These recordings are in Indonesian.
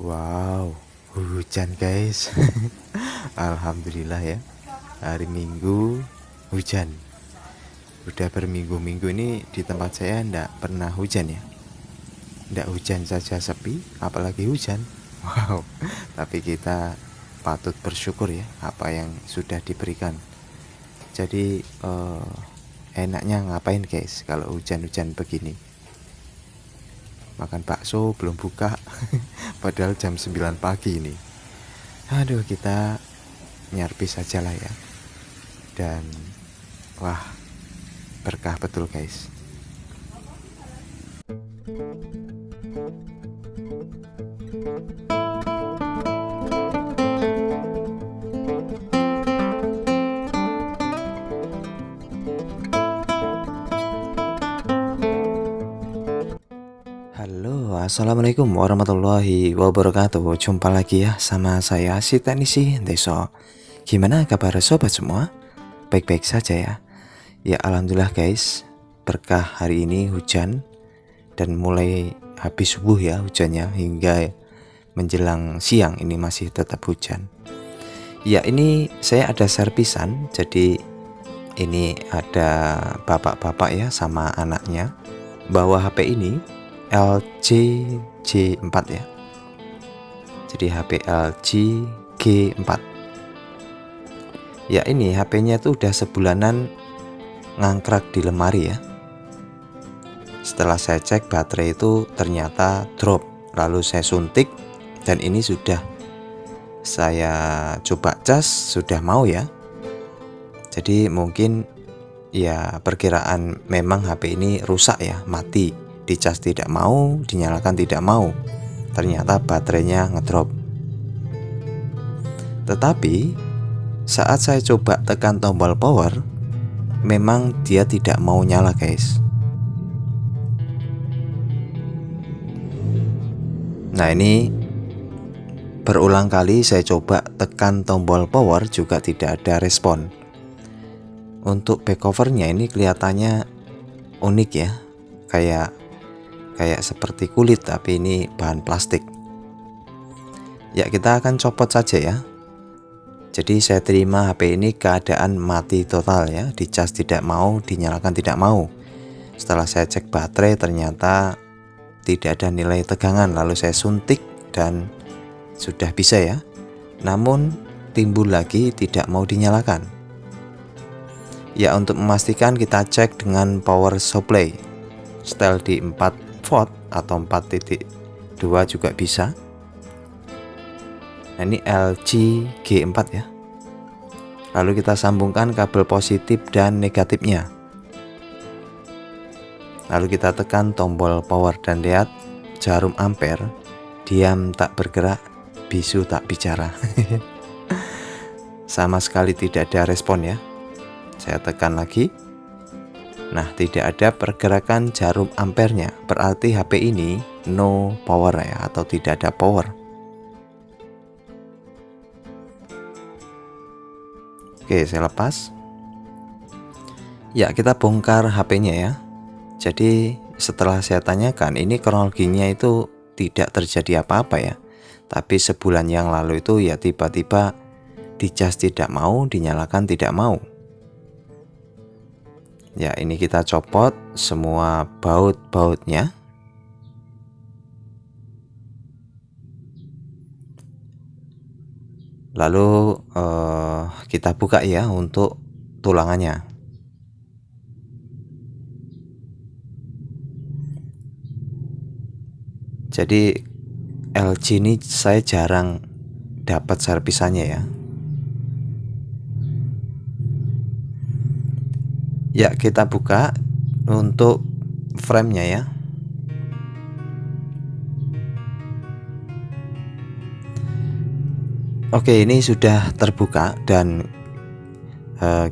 Wow, hujan guys. Alhamdulillah ya. Hari Minggu hujan. Udah berminggu-minggu ini di tempat saya ndak pernah hujan ya. Ndak hujan saja sepi, apalagi hujan. Wow. Tapi kita patut bersyukur ya apa yang sudah diberikan. Jadi enaknya ngapain guys kalau hujan-hujan begini? Makan bakso belum buka. Padahal jam 9 pagi ini. Aduh, kita nyarpi saja lah ya. Dan wah, berkah betul guys. Halo, assalamualaikum warahmatullahi wabarakatuh. Jumpa lagi ya sama saya si Teknisi Deso. Gimana kabar sobat semua? Baik-baik saja ya. Ya alhamdulillah guys, berkah hari ini hujan. Dan mulai habis subuh ya hujannya, hingga menjelang siang ini masih tetap hujan. Ya ini saya ada servisan. Jadi ini ada bapak-bapak ya sama anaknya bawa HP ini LG G4 ya. Jadi HP LG G4. Ya ini HP-nya tuh udah sebulanan ngangkrak di lemari ya. Setelah saya cek baterai itu ternyata drop. Lalu saya suntik dan ini sudah saya coba cas, sudah mau ya. Jadi mungkin ya perkiraan memang HP ini rusak ya, mati. Dicas tidak mau, dinyalakan tidak mau. Ternyata baterainya ngedrop. Tetapi saat saya coba tekan tombol power, memang dia tidak mau nyala guys. Nah ini berulang kali saya coba tekan tombol power juga tidak ada respon. Untuk back covernya ini kelihatannya unik ya, kayak seperti kulit tapi ini bahan plastik. Ya kita akan copot saja ya. Jadi saya terima HP ini keadaan mati total ya, dicas tidak mau, dinyalakan tidak mau. Setelah saya cek baterai ternyata tidak ada nilai tegangan, lalu saya suntik dan sudah bisa ya. Namun timbul lagi tidak mau dinyalakan. Ya untuk memastikan kita cek dengan power supply setel di 4 volt atau 4.2 juga bisa. Nah, ini LG G4 ya. Lalu kita sambungkan kabel positif dan negatifnya. Lalu kita tekan tombol power dan lihat jarum ampere diam tak bergerak, bisu tak bicara. Sama sekali tidak ada respon ya. Saya tekan lagi. Nah tidak ada pergerakan jarum ampernya, berarti HP ini no power ya, atau tidak ada power. Oke saya lepas. Ya kita bongkar HP-nya ya. Jadi setelah saya tanyakan, ini kronologinya itu tidak terjadi apa-apa ya. Tapi sebulan yang lalu itu ya tiba-tiba dicas tidak mau, dinyalakan tidak mau. Ya ini kita copot semua baut-bautnya. Lalu kita buka ya untuk tulangannya. Jadi LG ini saya jarang dapat servisannya ya. Ya kita buka untuk frame-nya ya. Oke ini sudah terbuka dan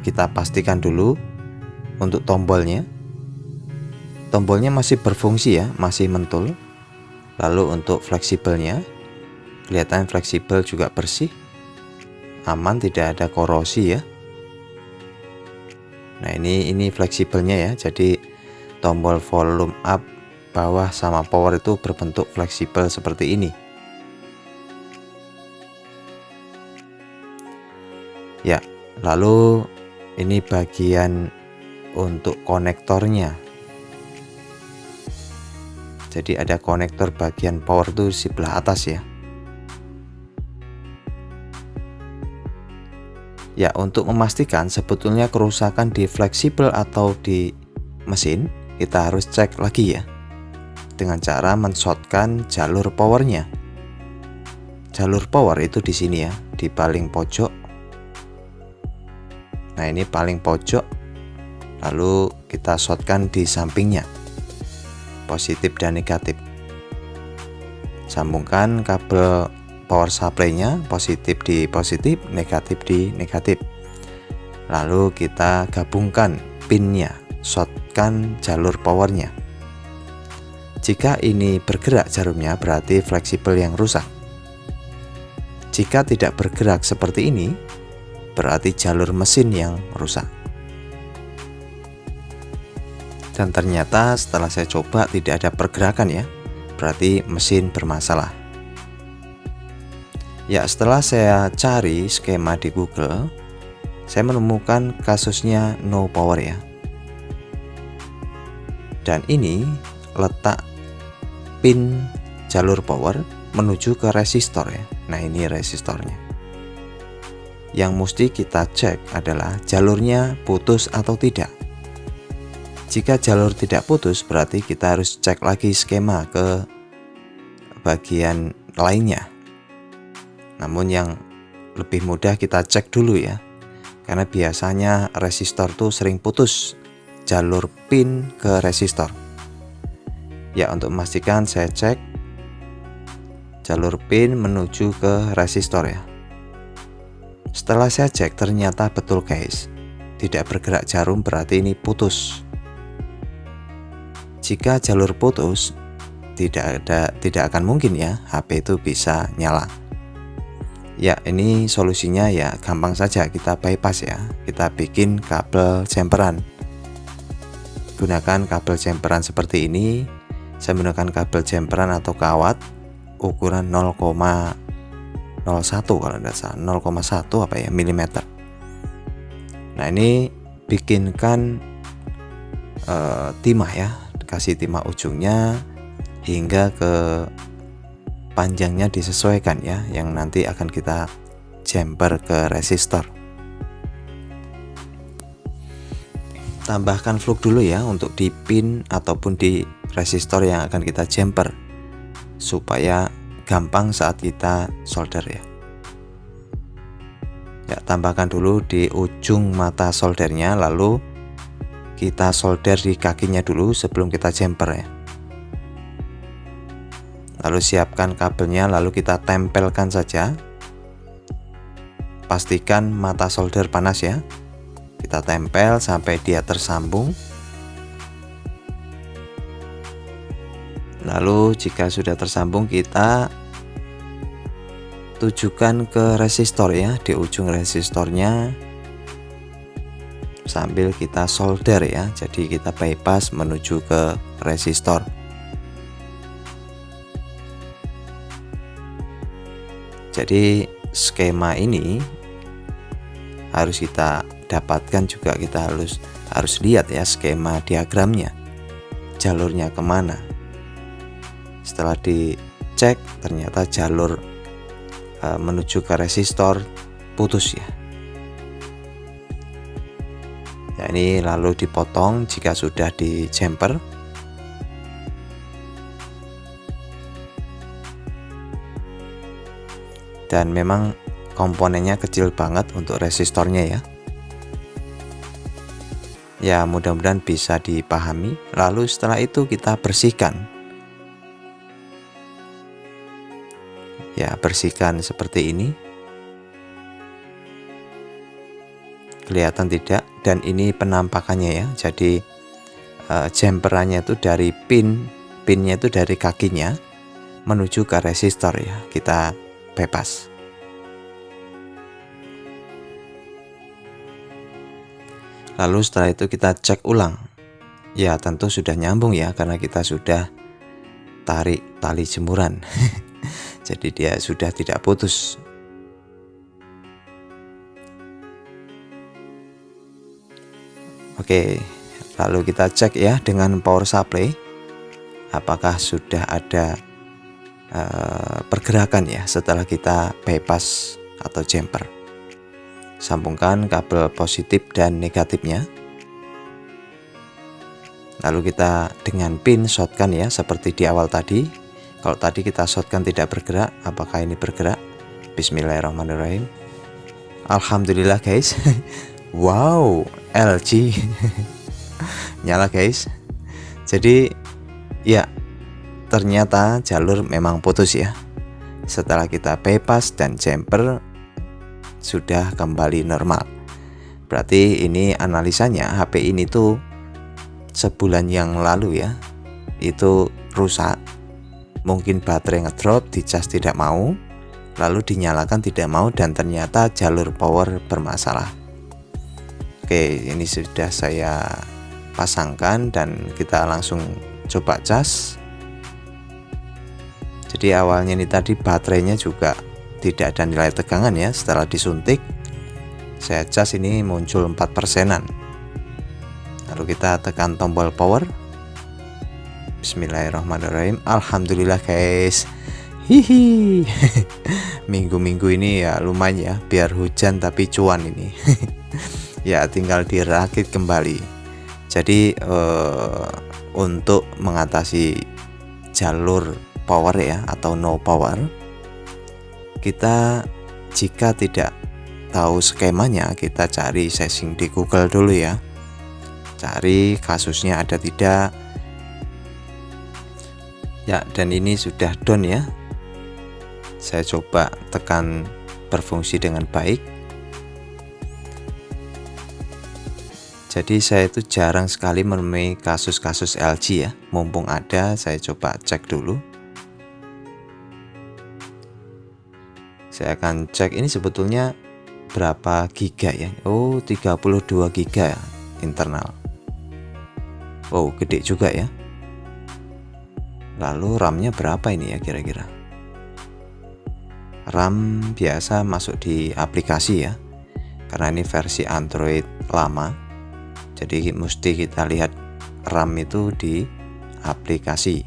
kita pastikan dulu untuk tombolnya. Tombolnya masih berfungsi ya, masih mentul. Lalu untuk fleksibelnya, kelihatan fleksibel juga bersih, aman, tidak ada korosi ya. Nah ini fleksibelnya ya, jadi tombol volume up, bawah sama power itu berbentuk fleksibel seperti ini. Ya, lalu ini bagian untuk konektornya. Jadi ada konektor bagian power tuh sebelah atas ya. Ya, untuk memastikan sebetulnya kerusakan di fleksibel atau di mesin, kita harus cek lagi ya, dengan cara men-shortkan jalur powernya. Jalur power itu di sini ya, di paling pojok. Nah, ini paling pojok, lalu kita shortkan di sampingnya, positif dan negatif. Sambungkan kabel power supply-nya, positif di positif, negatif di negatif. Lalu kita gabungkan pinnya, shortkan jalur powernya. Jika ini bergerak jarumnya, berarti fleksibel yang rusak. Jika tidak bergerak seperti ini, berarti jalur mesin yang rusak. Dan ternyata setelah saya coba tidak ada pergerakan ya, berarti mesin bermasalah. Ya, setelah saya cari skema di Google, saya menemukan kasusnya no power ya. Dan ini letak pin jalur power menuju ke resistor ya. Nah, ini resistornya. Yang mesti kita cek adalah jalurnya putus atau tidak. Jika jalur tidak putus, berarti kita harus cek lagi skema ke bagian lainnya. Namun yang lebih mudah kita cek dulu ya, karena biasanya resistor tuh sering putus jalur pin ke resistor. Ya, untuk memastikan saya cek jalur pin menuju ke resistor ya. Setelah saya cek ternyata betul guys, tidak bergerak jarum, berarti ini putus. Jika jalur putus, tidak akan mungkin ya HP itu bisa nyala. Ya, ini solusinya ya gampang saja, kita bypass ya. Kita bikin kabel jumperan. Gunakan kabel jumperan seperti ini. Saya menggunakan kabel jumperan atau kawat ukuran 0,01 kalau tidak salah, 0,1 apa ya milimeter. Nah, ini bikinkan timah ya, kasih timah ujungnya hingga ke panjangnya disesuaikan ya, yang nanti akan kita jumper ke resistor. Tambahkan fluk dulu ya untuk di pin ataupun di resistor yang akan kita jumper, supaya gampang saat kita solder ya. Ya, tambahkan dulu di ujung mata soldernya, lalu kita solder di kakinya dulu sebelum kita jumper ya. Lalu siapkan kabelnya, lalu kita tempelkan saja. Pastikan mata solder panas ya. Kita tempel sampai dia tersambung. Lalu jika sudah tersambung, kita tujukan ke resistor ya, di ujung resistornya, sambil kita solder ya. Jadi kita bypass menuju ke resistor. Jadi skema ini harus kita dapatkan juga, kita harus lihat ya skema diagramnya, jalurnya kemana. Setelah dicek ternyata jalur menuju ke resistor putus ya. Ya, ini lalu dipotong jika sudah di jumper. Dan memang komponennya kecil banget untuk resistornya ya. Ya, mudah-mudahan bisa dipahami. Lalu setelah itu kita bersihkan. Ya, bersihkan seperti ini. Kelihatan tidak? Dan ini penampakannya ya. Jadi jumperannya itu dari pinnya itu dari kakinya menuju ke resistor ya. Kita bypass. Lalu setelah itu kita cek ulang. Ya, tentu sudah nyambung ya, karena kita sudah tarik tali jemuran. Jadi dia sudah tidak putus. Oke, lalu kita cek ya dengan power supply apakah sudah ada pergerakan ya setelah kita bypass atau jumper. Sambungkan kabel positif dan negatifnya. Lalu kita dengan pin shotgun ya seperti di awal tadi. Kalau tadi kita shotgun tidak bergerak, apakah ini bergerak? Bismillahirrahmanirrahim. Alhamdulillah guys. Wow, LG nyala guys. Jadi ya ternyata jalur memang putus ya. Setelah kita bypass dan jumper sudah kembali normal. Berarti ini analisanya HP ini tuh sebulan yang lalu ya itu rusak. Mungkin baterai ngedrop, dicas tidak mau, lalu dinyalakan tidak mau, dan ternyata jalur power bermasalah. Oke, ini sudah saya pasangkan dan kita langsung coba cas. Jadi awalnya ini tadi baterainya juga tidak ada nilai tegangan ya. Setelah disuntik saya cas ini muncul 4%-an. Lalu kita tekan tombol power. Bismillahirrahmanirrahim. Alhamdulillah guys. Hihi. Minggu-minggu ini ya lumayan ya, biar hujan tapi cuan ini. Ya tinggal dirakit kembali. Jadi untuk mengatasi jalur power ya atau no power, kita jika tidak tahu skemanya, kita cari searching di Google dulu ya, cari kasusnya ada tidak ya. Dan ini sudah down ya, saya coba tekan berfungsi dengan baik. Jadi saya itu jarang sekali menemui kasus-kasus LG ya. Mumpung ada, saya coba cek dulu. Saya akan cek ini sebetulnya berapa giga ya. Oh, 32 giga internal. Oh, gede juga ya. Lalu RAM-nya berapa ini ya kira-kira? RAM biasa masuk di aplikasi ya, karena ini versi Android lama. Jadi mesti kita lihat RAM itu di aplikasi.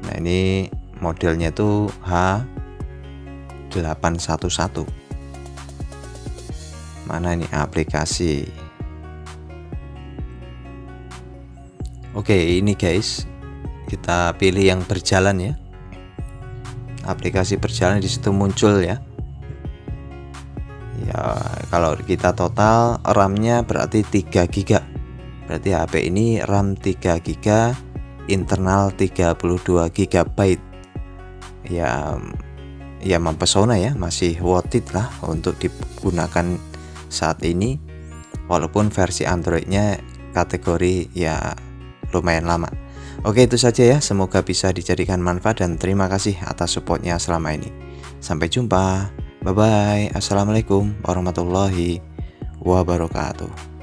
Nah ini modelnya itu H811. Mana ini aplikasi? Oke, ini guys, kita pilih yang berjalan ya. Aplikasi berjalan di situ muncul ya. Ya, kalau kita total RAM-nya berarti 3 GB. Berarti HP ini RAM 3 GB, internal 32 GB. Ya mempesona ya, masih worth it lah untuk digunakan saat ini. Walaupun versi Androidnya kategori ya lumayan lama. Oke, itu saja ya, semoga bisa dijadikan manfaat dan terima kasih atas supportnya selama ini. Sampai jumpa. Bye bye. Assalamualaikum warahmatullahi wabarakatuh.